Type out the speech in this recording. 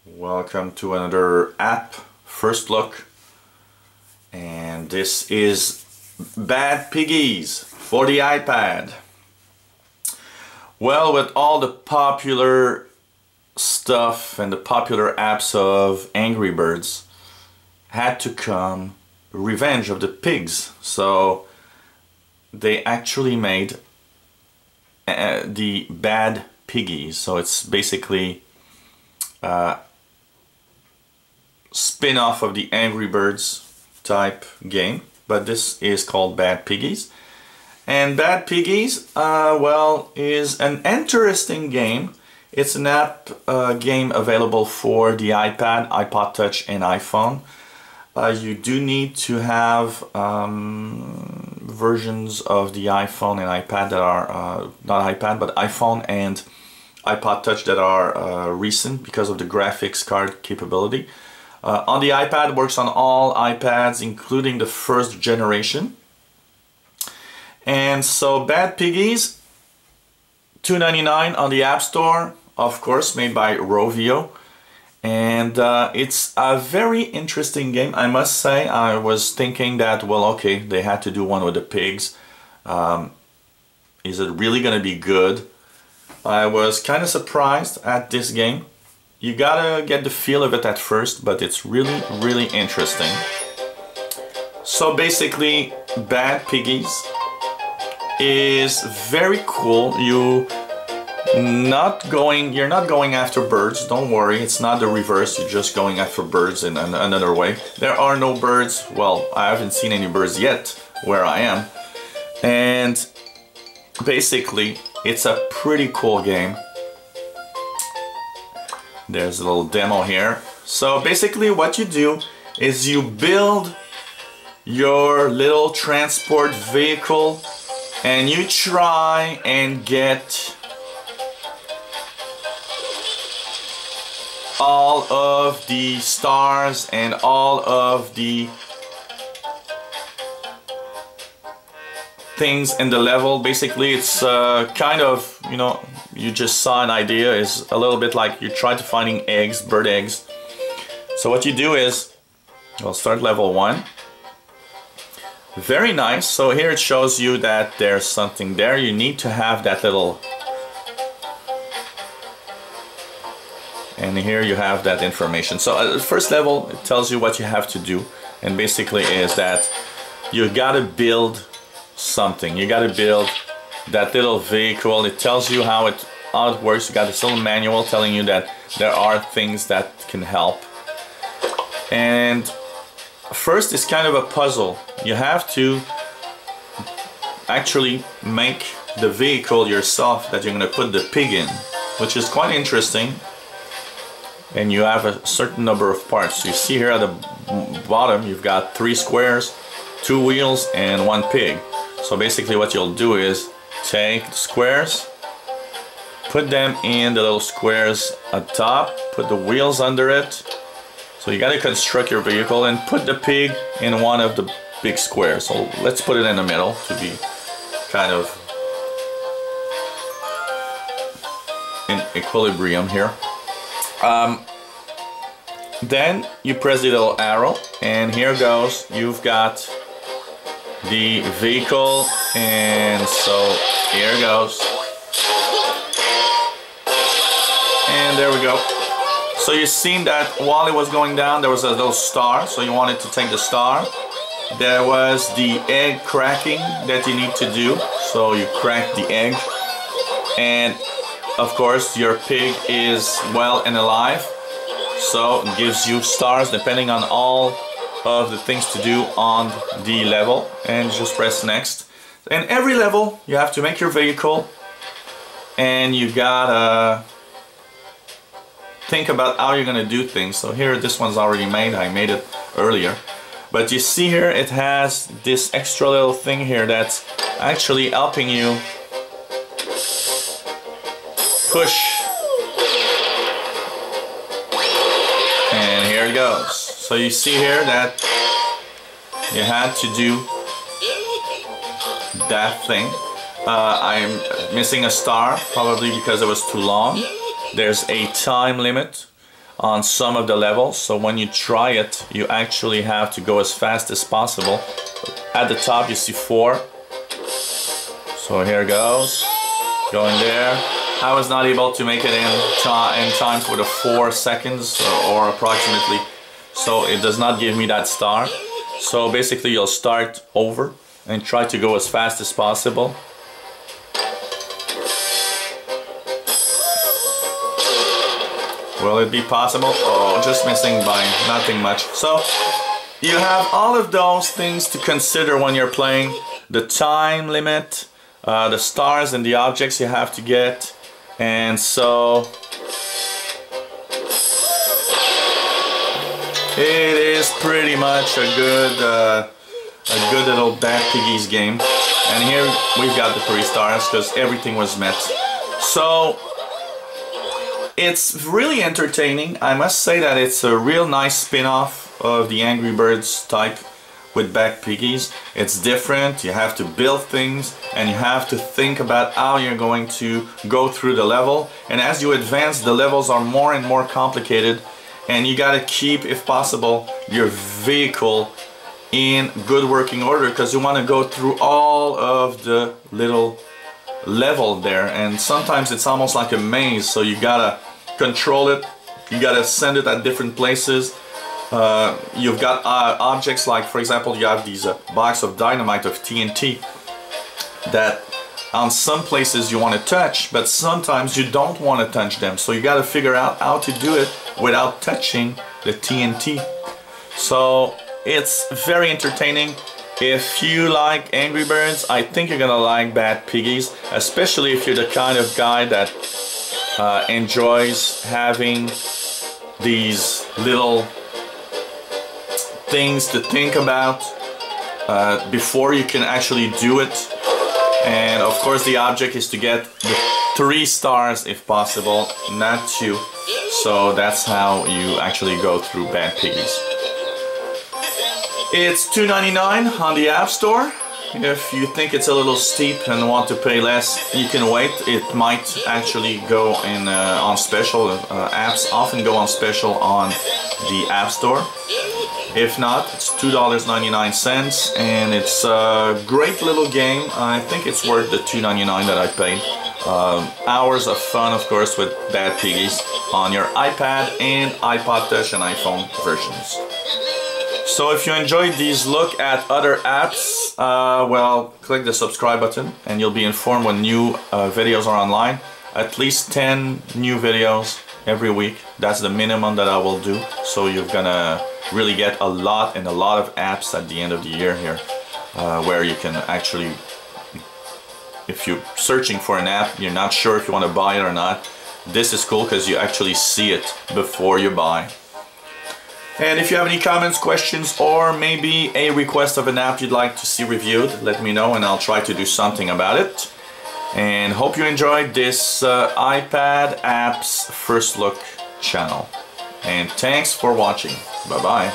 Welcome to another app first look, and this is Bad Piggies for the iPad. Well, with all the popular stuff and the popular apps of Angry Birds, had to come Revenge of the Pigs. So they actually made the Bad Piggies. So it's basically spin-off of the Angry Birds type game, but this is called Bad Piggies. And Bad Piggies, well, is an interesting game. It's an app game available for the iPad, iPod Touch, and iPhone. You do need to have versions of the iPhone and iPad that are, not iPad, but iPhone and iPod Touch that are recent because of the graphics card capability. On the iPad, it works on all iPads, including the first generation. And so Bad Piggies, $2.99 on the App Store, of course, made by Rovio. And it's a very interesting game, I must say. I was thinking that, well, okay, they had to do one with the pigs. Is it really going to be good? I was kind of surprised at this game. You gotta get the feel of it at first, but it's really, really interesting. So basically, Bad Piggies is very cool. You're not going after birds, don't worry, it's not the reverse, you're just going after birds in another way. There are no birds, well, I haven't seen any birds yet where I am. And basically, it's a pretty cool game. There's a little demo here. So basically what you do is you build your little transport vehicle and you try and get all of the stars and all of the things in the level. Basically it's kind of, you know, you just saw an idea, is a little bit like you're trying to finding eggs, bird eggs. So what you do is, we'll start level 1. Very nice. So here it shows you that there's something there. You need to have that little, and here you have that information. So at the first level it tells you what you have to do, and basically is that you gotta build something. You gotta build that little vehicle. It tells you how it works. You got this little manual telling you that there are things that can help. And first it's kind of a puzzle. You have to actually make the vehicle yourself that you're going to put the pig in, which is quite interesting. And you have a certain number of parts. So you see here at the bottom you've got 3 squares, 2 wheels, and 1 pig. So basically what you'll do is take the squares, put them in the little squares at top, put the wheels under it. So you got to construct your vehicle and put the pig in one of the big squares. So let's put it in the middle to be kind of in equilibrium here. Then you press the little arrow and here goes, you've got the vehicle, and so here goes, and there we go. So you've seen that while it was going down there was a little star, so you wanted to take the star. There was the egg cracking that you need to do, so you crack the egg, and of course your pig is well and alive, so it gives you stars depending on all of the things to do on the level, and just press next. And every level you have to make your vehicle, and you gotta think about how you're gonna do things. So here this one's already made, I made it earlier, but you see here it has this extra little thing here that's actually helping you push, and here it goes. So you see here that you had to do that thing. I'm missing a star, probably because it was too long. There's a time limit. on some of the levels, so when you try it you actually have to go as fast as possible. At the top you see 4, so here goes, going there. I was not able to make it in time for the 4 seconds or approximately, so it does not give me that star. So basically you'll start over and try to go as fast as possible. Will it be possible? Oh, just missing by nothing much. So you have all of those things to consider when you're playing. The time limit, the stars and the objects you have to get. And so it is pretty much a good little Bad Piggies game. And here we've got the 3 stars because everything was met. So it's really entertaining. I must say that it's a real nice spin-off of the Angry Birds type with Bad Piggies. It's different, you have to build things and you have to think about how you're going to go through the level. And as you advance, the levels are more and more complicated, and you gotta keep, if possible, your vehicle in good working order because you want to go through all of the little level there, and sometimes it's almost like a maze, so you gotta control it, you gotta send it at different places. You've got objects like, for example, you have these box of dynamite, of TNT, that on some places you want to touch, but sometimes you don't want to touch them, so you gotta figure out how to do it without touching the TNT. So it's very entertaining. If you like Angry Birds, I think you're gonna like Bad Piggies, especially if you're the kind of guy that enjoys having these little things to think about before you can actually do it. And of course the object is to get the 3 stars if possible, not 2. So that's how you actually go through Bad Piggies. It's $2.99 on the App Store. If you think it's a little steep and want to pay less, you can wait. It might actually go in on special. Apps often go on special on the App Store. If not, it's $2.99, and it's a great little game. I think it's worth the $2.99 that I paid. Hours of fun, of course, with Bad Piggies on your iPad and iPod Touch and iPhone versions. So if you enjoyed these look at other apps, well, click the subscribe button and you'll be informed when new videos are online. At least 10 new videos every week. That's the minimum that I will do. So you're gonna really get a lot of apps at the end of the year here, where you can actually, if you're searching for an app, you're not sure if you want to buy it or not, this is cool because you actually see it before you buy. And if you have any comments, questions, or maybe a request of an app you'd like to see reviewed, let me know and I'll try to do something about it. And hope you enjoyed this iPad apps first look channel. And thanks for watching. Bye bye.